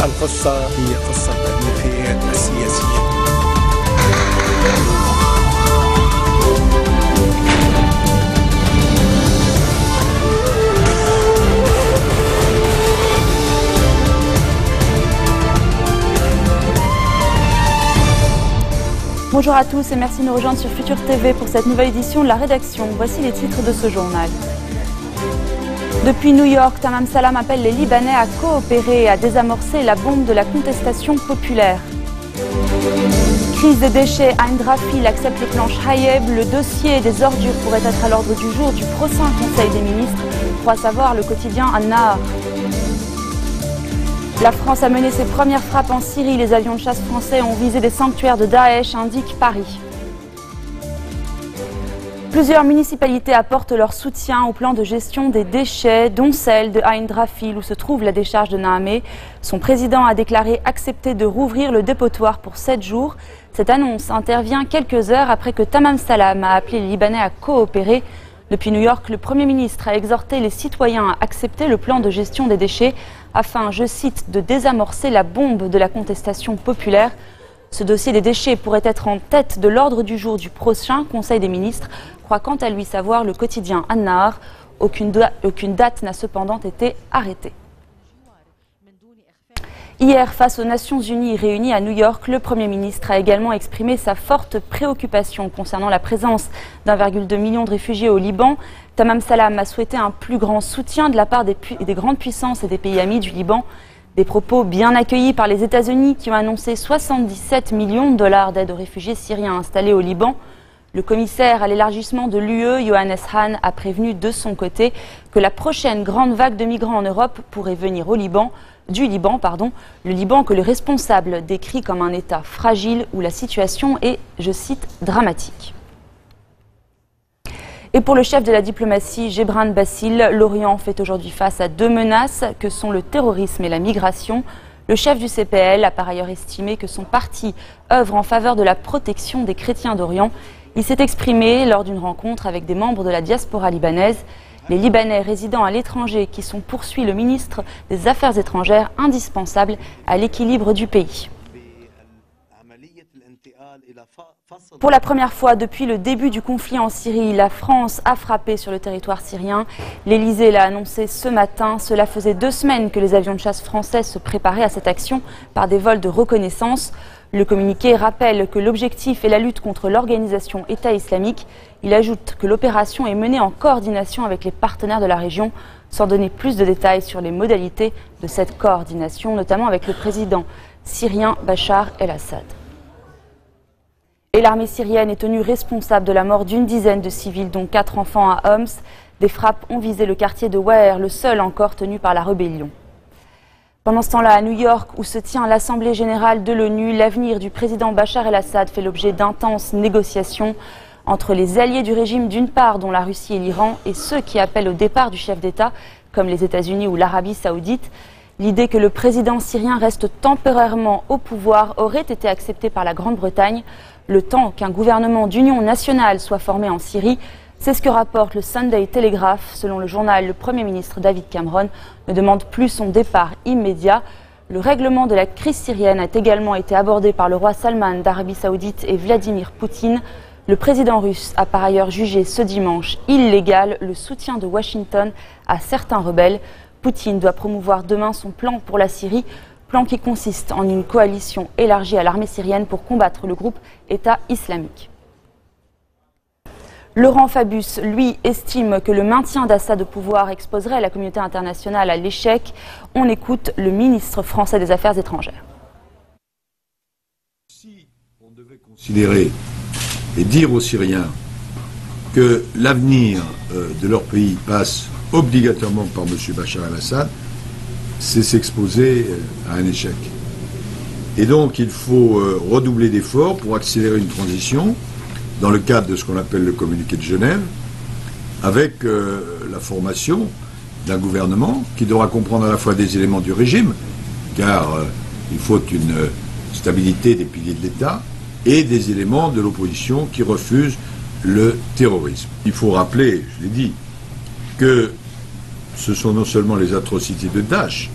القصة هي قصة الملفيات السياسية. Bonjour à tous et merci de nous rejoindre sur Futur TV pour cette nouvelle édition de la rédaction. Voici les titres de ce journal. Depuis New York, Tamam Salam appelle les Libanais à coopérer et à désamorcer la bombe de la contestation populaire. Crise des déchets, Ain Drafil accepte le plan Chayeb. Le dossier des ordures pourrait être à l'ordre du jour du prochain Conseil des ministres, croit savoir le quotidien An-Nahar. La France a mené ses premières frappes en Syrie. Les avions de chasse français ont visé des sanctuaires de Daesh, indique Paris. Plusieurs municipalités apportent leur soutien au plan de gestion des déchets, dont celle de Ain Drafil, où se trouve la décharge de Naamé. Son président a déclaré accepter de rouvrir le dépotoir pour 7 jours. Cette annonce intervient quelques heures après que Tamam Salam a appelé les Libanais à coopérer. Depuis New York, le Premier ministre a exhorté les citoyens à accepter le plan de gestion des déchets afin, je cite, de désamorcer la bombe de la contestation populaire. Ce dossier des déchets pourrait être en tête de l'ordre du jour du prochain Conseil des ministres, croit quant à lui savoir le quotidien An-Nahar. Aucune date n'a cependant été arrêtée. Hier, face aux Nations Unies réunies à New York, le Premier ministre a également exprimé sa forte préoccupation concernant la présence d'1,2 million de réfugiés au Liban. Tamam Salam a souhaité un plus grand soutien de la part des grandes puissances et des pays amis du Liban. Des propos bien accueillis par les États-Unis qui ont annoncé 77 millions de dollars d'aide aux réfugiés syriens installés au Liban. Le commissaire à l'élargissement de l'UE, Johannes Hahn, a prévenu de son côté que la prochaine grande vague de migrants en Europe pourrait venir du Liban, le Liban que le responsable décrit comme un État fragile où la situation est, je cite, dramatique. Et pour le chef de la diplomatie, Gebran Bassil, l'Orient fait aujourd'hui face à 2 menaces que sont le terrorisme et la migration. Le chef du CPL a par ailleurs estimé que son parti œuvre en faveur de la protection des chrétiens d'Orient. Il s'est exprimé lors d'une rencontre avec des membres de la diaspora libanaise. Les Libanais résidant à l'étranger qui sont poursuivis le ministre des Affaires étrangères indispensable à l'équilibre du pays. Pour la première fois depuis le début du conflit en Syrie, la France a frappé sur le territoire syrien. L'Élysée l'a annoncé ce matin. Cela faisait 2 semaines que les avions de chasse français se préparaient à cette action par des vols de reconnaissance. Le communiqué rappelle que l'objectif est la lutte contre l'organisation État islamique. Il ajoute que l'opération est menée en coordination avec les partenaires de la région, sans donner plus de détails sur les modalités de cette coordination, notamment avec le président syrien Bachar el-Assad. Et l'armée syrienne est tenue responsable de la mort d'une dizaine de civils, dont 4 enfants à Homs. Des frappes ont visé le quartier de Waer, le seul encore tenu par la rébellion. Pendant ce temps-là, à New York, où se tient l'Assemblée générale de l'ONU, l'avenir du président Bachar el-Assad fait l'objet d'intenses négociations entre les alliés du régime d'une part, dont la Russie et l'Iran, et ceux qui appellent au départ du chef d'État, comme les États-Unis ou l'Arabie saoudite. L'idée que le président syrien reste temporairement au pouvoir aurait été acceptée par la Grande-Bretagne, le temps qu'un gouvernement d'union nationale soit formé en Syrie. C'est ce que rapporte le Sunday Telegraph. Selon le journal, le Premier ministre David Cameron ne demande plus son départ immédiat. Le règlement de la crise syrienne a également été abordé par le roi Salman d'Arabie saoudite et Vladimir Poutine. Le président russe a par ailleurs jugé ce dimanche illégal le soutien de Washington à certains rebelles. Poutine doit promouvoir demain son plan pour la Syrie, plan qui consiste en une coalition élargie à l'armée syrienne pour combattre le groupe État islamique. Laurent Fabius, lui, estime que le maintien d'Assad au pouvoir exposerait la communauté internationale à l'échec. On écoute le ministre français des Affaires étrangères. Si on devait considérer et dire aux Syriens que l'avenir de leur pays passe obligatoirement par M. Bachar el-Assad, c'est s'exposer à un échec. Et donc il faut redoubler d'efforts pour accélérer une transition dans le cadre de ce qu'on appelle le communiqué de Genève, avec la formation d'un gouvernement qui devra comprendre à la fois des éléments du régime, car il faut une stabilité des piliers de l'État, et des éléments de l'opposition qui refusent le terrorisme. Il faut rappeler, je l'ai dit, que ce sont non seulement les atrocités de Daesh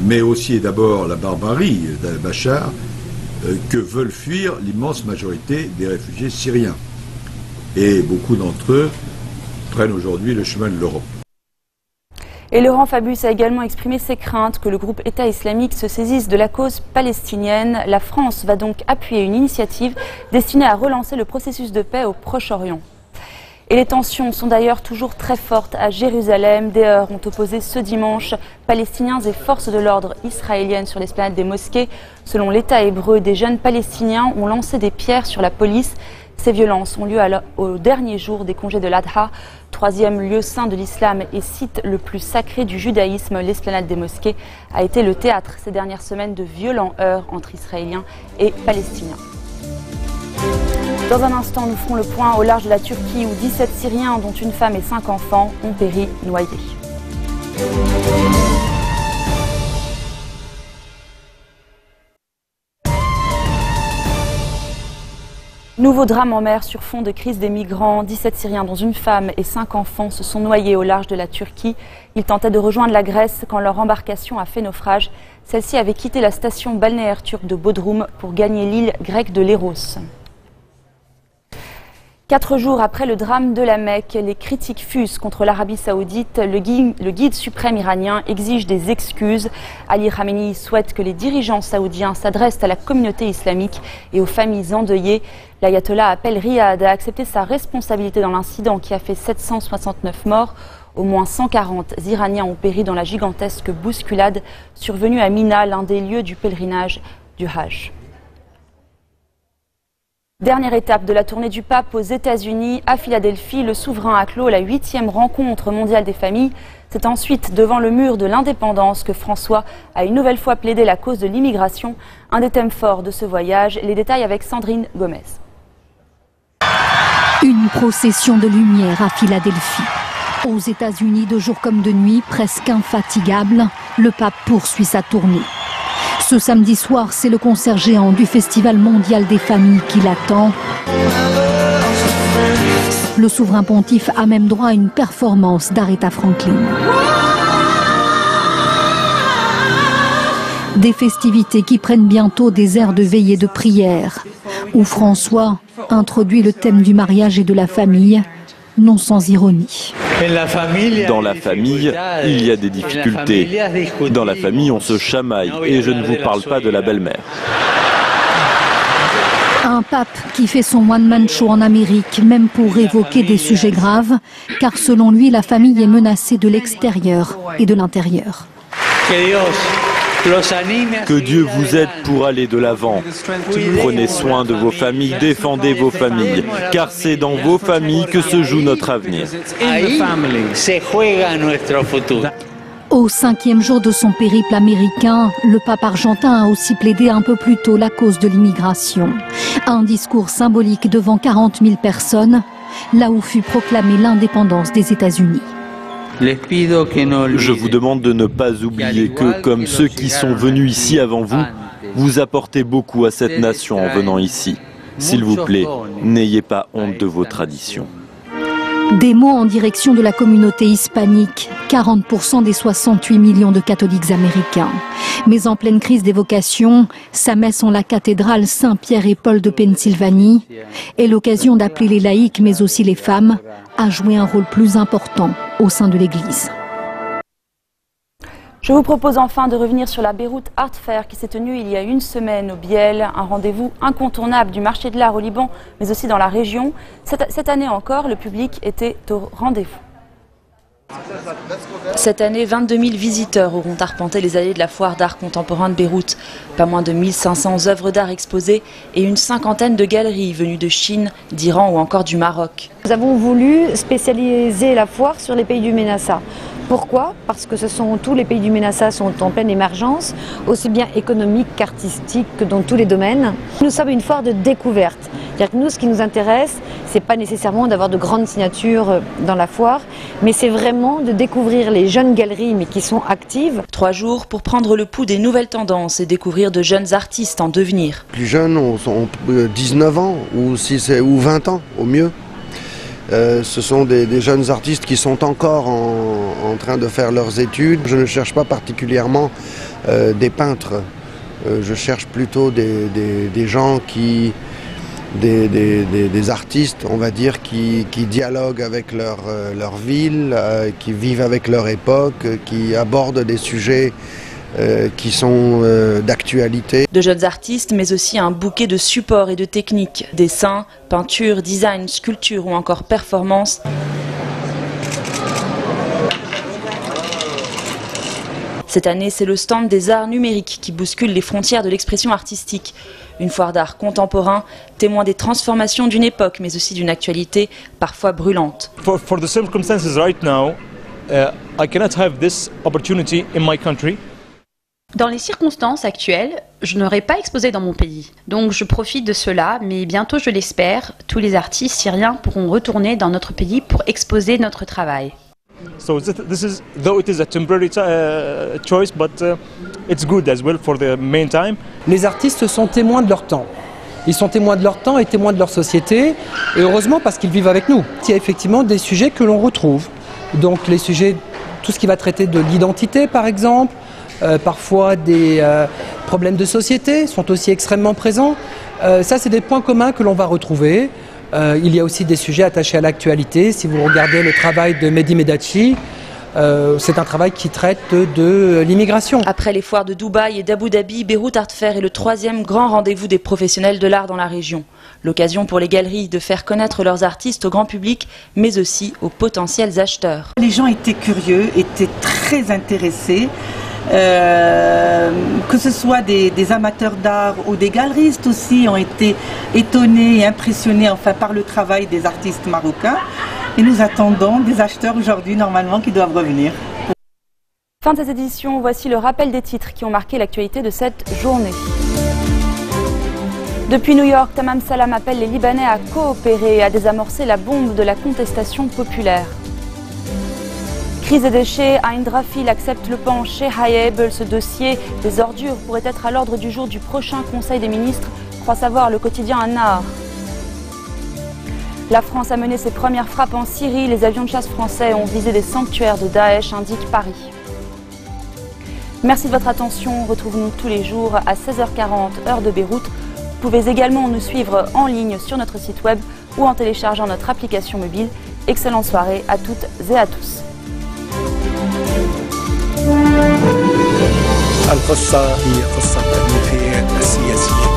mais aussi et d'abord la barbarie d'Al-Bachar, que veulent fuir l'immense majorité des réfugiés syriens. Et beaucoup d'entre eux prennent aujourd'hui le chemin de l'Europe. Et Laurent Fabius a également exprimé ses craintes que le groupe État islamique se saisisse de la cause palestinienne. La France va donc appuyer une initiative destinée à relancer le processus de paix au Proche-Orient. Et les tensions sont d'ailleurs toujours très fortes à Jérusalem. Des heurts ont opposé ce dimanche Palestiniens et forces de l'ordre israéliennes sur l'esplanade des mosquées. Selon l'État hébreu, des jeunes Palestiniens ont lancé des pierres sur la police. Ces violences ont lieu au dernier jour des congés de l'Adha, troisième lieu saint de l'islam et site le plus sacré du judaïsme. L'esplanade des mosquées a été le théâtre ces dernières semaines de violents heurts entre Israéliens et Palestiniens. Dans un instant, nous ferons le point au large de la Turquie où 17 Syriens, dont une femme et 5 enfants, ont péri noyés. Nouveau drame en mer sur fond de crise des migrants. 17 Syriens, dont une femme et 5 enfants, se sont noyés au large de la Turquie. Ils tentaient de rejoindre la Grèce quand leur embarcation a fait naufrage. Celle-ci avait quitté la station balnéaire turque de Bodrum pour gagner l'île grecque de Léros. 4 jours après le drame de la Mecque, les critiques fusent contre l'Arabie Saoudite. Le guide suprême iranien exige des excuses. Ali Khamenei souhaite que les dirigeants saoudiens s'adressent à la communauté islamique et aux familles endeuillées. L'ayatollah appelle Riyad à accepter sa responsabilité dans l'incident qui a fait 769 morts. Au moins 140 Iraniens ont péri dans la gigantesque bousculade survenue à Mina, l'un des lieux du pèlerinage du Hajj. Dernière étape de la tournée du pape aux États-Unis. À Philadelphie, le souverain a clos la 8e rencontre mondiale des familles. C'est ensuite devant le mur de l'indépendance que François a une nouvelle fois plaidé la cause de l'immigration. Un des thèmes forts de ce voyage. Les détails avec Sandrine Gomez. Une procession de lumière à Philadelphie. Aux États-Unis, de jour comme de nuit, presque infatigable, le pape poursuit sa tournée. Ce samedi soir, c'est le concert géant du Festival mondial des familles qui l'attend. Le souverain pontife a même droit à une performance d'Aretha Franklin. Des festivités qui prennent bientôt des airs de veillée de prière, où François introduit le thème du mariage et de la famille, non sans ironie. Dans la famille, il y a des difficultés. Dans la famille, on se chamaille et je ne vous parle pas de la belle-mère. Un pape qui fait son one-man show en Amérique, même pour évoquer des sujets graves, car selon lui, la famille est menacée de l'extérieur et de l'intérieur. Que Dieu vous aide pour aller de l'avant. Prenez soin de vos familles, défendez vos familles, car c'est dans vos familles que se joue notre avenir. Au 5e jour de son périple américain, le pape argentin a aussi plaidé un peu plus tôt la cause de l'immigration. Un discours symbolique devant 40 000 personnes, là où fut proclamée l'indépendance des États-Unis. Je vous demande de ne pas oublier que, comme ceux qui sont venus ici avant vous, vous apportez beaucoup à cette nation en venant ici. S'il vous plaît, n'ayez pas honte de vos traditions. Des mots en direction de la communauté hispanique, 40% des 68 millions de catholiques américains. Mais en pleine crise des vocations, sa messe en la cathédrale Saint-Pierre et Paul de Pennsylvanie est l'occasion d'appeler les laïcs, mais aussi les femmes, à jouer un rôle plus important au sein de l'Église. Je vous propose enfin de revenir sur la Beyrouth Art Fair qui s'est tenue il y a une semaine au Biel, un rendez-vous incontournable du marché de l'art au Liban, mais aussi dans la région. Cette année encore, le public était au rendez-vous. Cette année, 22 000 visiteurs auront arpenté les allées de la foire d'art contemporain de Beyrouth. Pas moins de 1500 œuvres d'art exposées et une cinquantaine de galeries venues de Chine, d'Iran ou encore du Maroc. Nous avons voulu spécialiser la foire sur les pays du MENASA. Pourquoi? Parce que tous les pays du MENASA sont en pleine émergence, aussi bien économique qu'artistique que dans tous les domaines. Nous sommes une foire de découverte. C'est-à-dire que nous, ce qui nous intéresse, c'est pas nécessairement d'avoir de grandes signatures dans la foire, mais c'est vraiment de découvrir les jeunes galeries, mais qui sont actives. 3 jours pour prendre le pouls des nouvelles tendances et découvrir de jeunes artistes en devenir. Les jeunes ont 19 ans ou 20 ans au mieux. Ce sont des jeunes artistes qui sont encore en train de faire leurs études. Je ne cherche pas particulièrement des peintres. Je cherche plutôt des gens qui... Des artistes, on va dire, qui dialoguent avec leur ville, qui vivent avec leur époque, qui abordent des sujets qui sont d'actualité. De jeunes artistes, mais aussi un bouquet de supports et de techniques. Dessin, peinture, design, sculpture ou encore performance. Cette année, c'est le stand des arts numériques qui bouscule les frontières de l'expression artistique. Une foire d'art contemporain, témoin des transformations d'une époque, mais aussi d'une actualité parfois brûlante. For the circumstances right now, I cannot have this opportunity in my country. Dans les circonstances actuelles, je n'aurais pas exposé dans mon pays. Donc je profite de cela, mais bientôt, je l'espère, tous les artistes syriens pourront retourner dans notre pays pour exposer notre travail. So this is, though it is a temporary choice, but it's good as well for the meantime. Les artistes sont témoins de leur temps. Ils sont témoins de leur temps et témoins de leur société. Et heureusement parce qu'ils vivent avec nous. Il y a effectivement des sujets que l'on retrouve. Donc les sujets, tout ce qui va traiter de l'identité par exemple, parfois des problèmes de société sont aussi extrêmement présents. Ça c'est des points communs que l'on va retrouver. Il y a aussi des sujets attachés à l'actualité. Si vous regardez le travail de Mehdi Medachi, c'est un travail qui traite de l'immigration. Après les foires de Dubaï et d'Abu Dhabi, Beyrouth Art Fair est le 3e grand rendez-vous des professionnels de l'art dans la région. L'occasion pour les galeries de faire connaître leurs artistes au grand public, mais aussi aux potentiels acheteurs. Les gens étaient curieux, étaient très intéressés. Que ce soit des amateurs d'art ou des galeristes aussi ont été étonnés et impressionnés par le travail des artistes marocains. Et nous attendons des acheteurs aujourd'hui normalement qui doivent revenir. Fin de cette édition, voici le rappel des titres qui ont marqué l'actualité de cette journée. Depuis New York, Tamam Salam appelle les Libanais à coopérer et à désamorcer la bombe de la contestation populaire. Crise des déchets, Ain Drafil accepte le pan chez Hayeb. Ce dossier des ordures pourrait être à l'ordre du jour du prochain Conseil des ministres, croit savoir le quotidien An-Nahar. La France a mené ses premières frappes en Syrie. Les avions de chasse français ont visé des sanctuaires de Daesh, indique Paris. Merci de votre attention. Retrouvez-nous tous les jours à 16h40, heure de Beyrouth. Vous pouvez également nous suivre en ligne sur notre site web ou en téléchargeant notre application mobile. Excellente soirée à toutes et à tous. القصة هي قصة الملحيات السياسية.